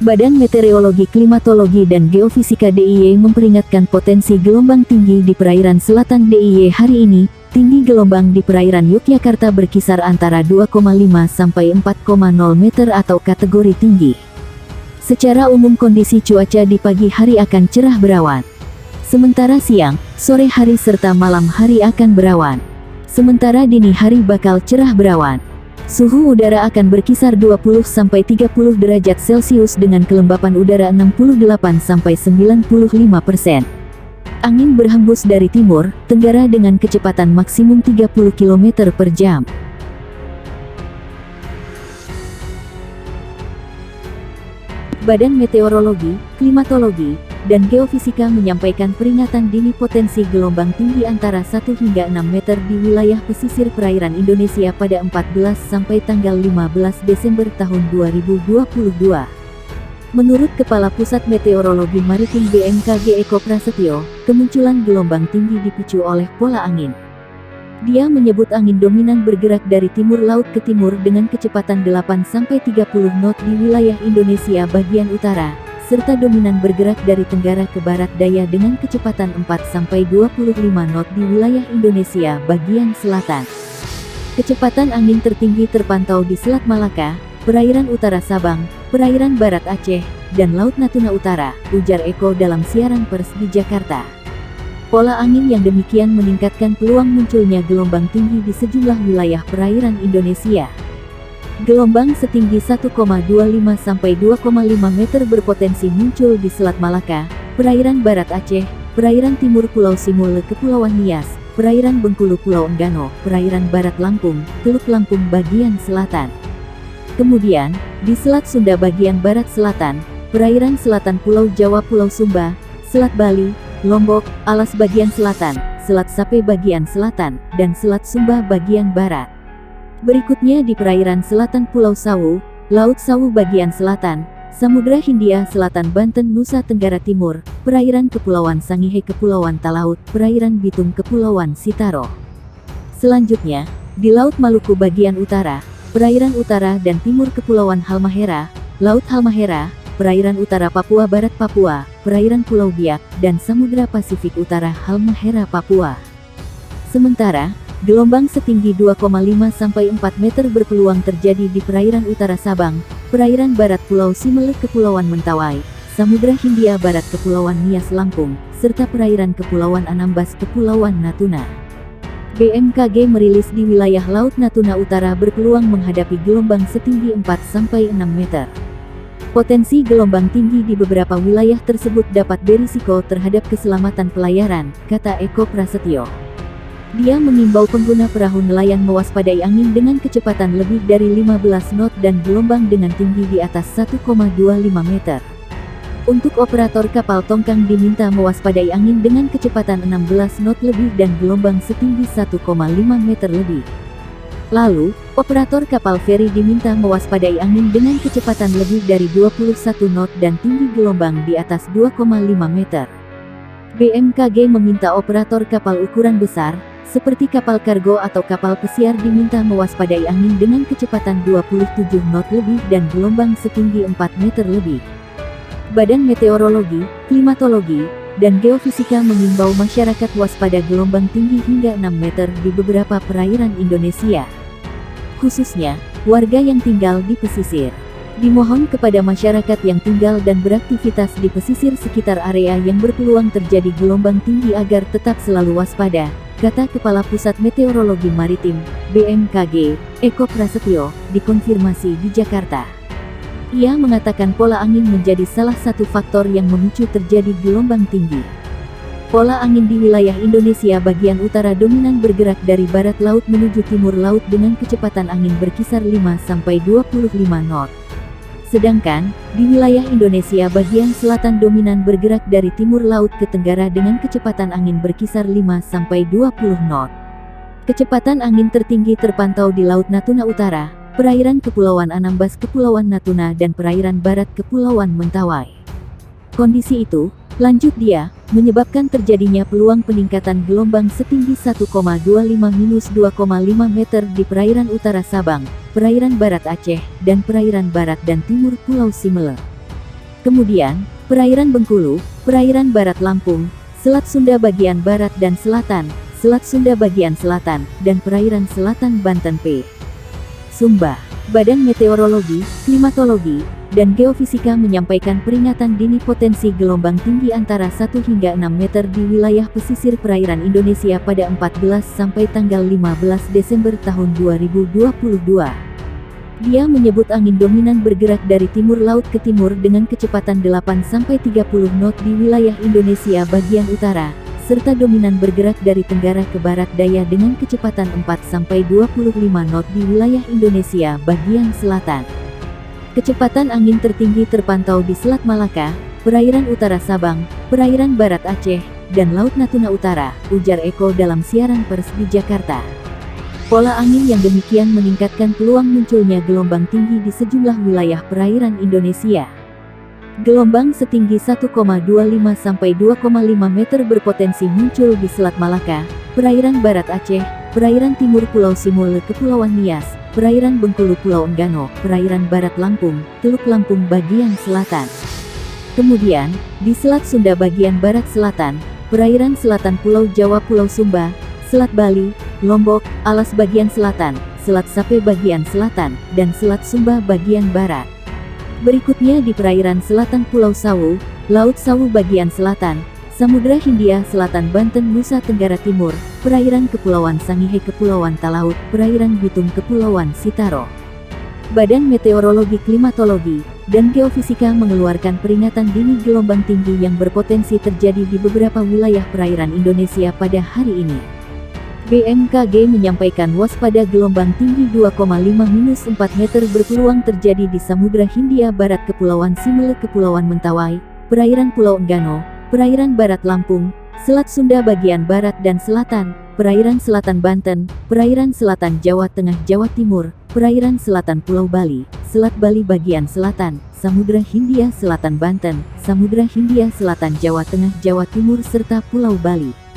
Badan Meteorologi, Klimatologi dan Geofisika DIY memperingatkan potensi gelombang tinggi di perairan selatan DIY hari ini. Tinggi gelombang di perairan Yogyakarta berkisar antara 2,5 sampai 4,0 meter atau kategori tinggi. Secara umum kondisi cuaca di pagi hari akan cerah berawan. Sementara siang, sore hari serta malam hari akan berawan. Sementara dini hari bakal cerah berawan. Suhu udara akan berkisar 20 sampai 30 derajat Celcius dengan kelembapan udara 68 sampai 95%. Angin berhembus dari timur, tenggara dengan kecepatan maksimum 30 km per jam. Badan Meteorologi, Klimatologi, dan Geofisika menyampaikan peringatan dini potensi gelombang tinggi antara 1 hingga 6 meter di wilayah pesisir perairan Indonesia pada 14 sampai tanggal 15 Desember tahun 2022. Menurut Kepala Pusat Meteorologi Maritim BMKG Eko Prasetyo, kemunculan gelombang tinggi dipicu oleh pola angin. Dia menyebut angin dominan bergerak dari timur laut ke timur dengan kecepatan 8 sampai 30 knot di wilayah Indonesia bagian utara, serta dominan bergerak dari tenggara ke barat daya dengan kecepatan 4 sampai 25 knot di wilayah Indonesia bagian selatan. Kecepatan angin tertinggi terpantau di Selat Malaka, perairan utara Sabang, perairan barat Aceh, dan Laut Natuna Utara, ujar Eko dalam siaran pers di Jakarta. Pola angin yang demikian meningkatkan peluang munculnya gelombang tinggi di sejumlah wilayah perairan Indonesia. Gelombang setinggi 1,25 sampai 2,5 meter berpotensi muncul di Selat Malaka, perairan barat Aceh, perairan timur Pulau Simule Kepulauan Nias, perairan Bengkulu Pulau Enggano, perairan barat Lampung, Teluk Lampung bagian selatan. Kemudian, di Selat Sunda bagian barat selatan, perairan selatan Pulau Jawa Pulau Sumba, Selat Bali, Lombok, Alas bagian selatan, Selat Sape bagian selatan, dan Selat Sumba bagian barat. Berikutnya di perairan selatan Pulau Sawu, Laut Sawu bagian selatan, Samudra Hindia Selatan Banten Nusa Tenggara Timur, perairan Kepulauan Sangihe Kepulauan Talaut, perairan Bitung Kepulauan Sitaro. Selanjutnya, di Laut Maluku bagian utara, perairan utara dan timur Kepulauan Halmahera, Laut Halmahera, perairan utara Papua Barat Papua, perairan Pulau Biak, dan Samudra Pasifik Utara Halmahera Papua. Sementara, gelombang setinggi 2,5 sampai 4 meter berpeluang terjadi di perairan utara Sabang, perairan barat Pulau Simele Kepulauan Mentawai, Samudra Hindia Barat Kepulauan Nias Lampung, serta perairan Kepulauan Anambas Kepulauan Natuna. BMKG merilis di wilayah Laut Natuna Utara berpeluang menghadapi gelombang setinggi 4 sampai 6 meter. Potensi gelombang tinggi di beberapa wilayah tersebut dapat berisiko terhadap keselamatan pelayaran, kata Eko Prasetyo. Dia mengimbau pengguna perahu nelayan mewaspadai angin dengan kecepatan lebih dari 15 knot dan gelombang dengan tinggi di atas 1,25 meter. Untuk operator kapal tongkang diminta mewaspadai angin dengan kecepatan 16 knot lebih dan gelombang setinggi 1,5 meter lebih. Lalu, operator kapal feri diminta mewaspadai angin dengan kecepatan lebih dari 21 knot dan tinggi gelombang di atas 2,5 meter. BMKG meminta operator kapal ukuran besar, seperti kapal kargo atau kapal pesiar diminta mewaspadai angin dengan kecepatan 27 knot lebih dan gelombang setinggi 4 meter lebih. Badan Meteorologi, Klimatologi, dan Geofisika mengimbau masyarakat waspada gelombang tinggi hingga 6 meter di beberapa perairan Indonesia. Khususnya, warga yang tinggal di pesisir. Dimohon kepada masyarakat yang tinggal dan beraktivitas di pesisir sekitar area yang berpeluang terjadi gelombang tinggi agar tetap selalu waspada, kata Kepala Pusat Meteorologi Maritim, BMKG, Eko Prasetyo, dikonfirmasi di Jakarta. Ia mengatakan pola angin menjadi salah satu faktor yang memicu terjadi gelombang tinggi. Pola angin di wilayah Indonesia bagian utara dominan bergerak dari barat laut menuju timur laut dengan kecepatan angin berkisar 5 sampai 25 knot. Sedangkan, di wilayah Indonesia bagian selatan dominan bergerak dari timur laut ke tenggara dengan kecepatan angin berkisar 5 sampai 20 knot. Kecepatan angin tertinggi terpantau di Laut Natuna Utara, perairan Kepulauan Anambas Kepulauan Natuna dan perairan barat Kepulauan Mentawai. Kondisi itu, lanjut dia, menyebabkan terjadinya peluang peningkatan gelombang setinggi 1,25-2,5 meter di perairan utara Sabang, perairan barat Aceh, dan perairan barat dan timur Pulau Simele. Kemudian, perairan Bengkulu, perairan Barat Lampung, Selat Sunda bagian barat dan selatan, Selat Sunda bagian selatan, dan perairan selatan Banten P. Sumba. Badan Meteorologi, Klimatologi, dan Geofisika menyampaikan peringatan dini potensi gelombang tinggi antara 1 hingga 6 meter di wilayah pesisir perairan Indonesia pada 14 sampai tanggal 15 Desember tahun 2022. Dia menyebut angin dominan bergerak dari timur laut ke timur dengan kecepatan 8 sampai 30 knot di wilayah Indonesia bagian utara, serta dominan bergerak dari tenggara ke barat daya dengan kecepatan 4 sampai 25 knot di wilayah Indonesia bagian selatan. Kecepatan angin tertinggi terpantau di Selat Malaka, perairan utara Sabang, perairan barat Aceh, dan Laut Natuna Utara, ujar Eko dalam siaran pers di Jakarta. Pola angin yang demikian meningkatkan peluang munculnya gelombang tinggi di sejumlah wilayah perairan Indonesia. Gelombang setinggi 1,25 sampai 2,5 meter berpotensi muncul di Selat Malaka, perairan barat Aceh, perairan timur Pulau Simule Kepulauan Nias, perairan Bengkulu Pulau Enggano, perairan barat Lampung, Teluk Lampung bagian selatan. Kemudian, di Selat Sunda bagian barat selatan, perairan selatan Pulau Jawa Pulau Sumba, Selat Bali, Lombok, Alas bagian selatan, Selat Sape bagian selatan, dan Selat Sumba bagian barat. Berikutnya di perairan selatan Pulau Sawu, Laut Sawu bagian selatan, Samudra Hindia Selatan Banten Nusa Tenggara Timur, perairan Kepulauan Sangihe Kepulauan Talaut, perairan Bitung Kepulauan Sitaro. Badan Meteorologi Klimatologi dan Geofisika mengeluarkan peringatan dini gelombang tinggi yang berpotensi terjadi di beberapa wilayah perairan Indonesia pada hari ini. BMKG menyampaikan waspada gelombang tinggi 2,5-4 meter berpeluang terjadi di Samudra Hindia Barat Kepulauan Simele Kepulauan Mentawai, perairan Pulau Enggano, perairan barat Lampung, Selat Sunda bagian barat dan selatan, perairan selatan Banten, perairan selatan Jawa Tengah Jawa Timur, perairan selatan Pulau Bali, Selat Bali bagian selatan, Samudra Hindia Selatan Banten, Samudra Hindia Selatan Jawa Tengah Jawa Timur serta Pulau Bali.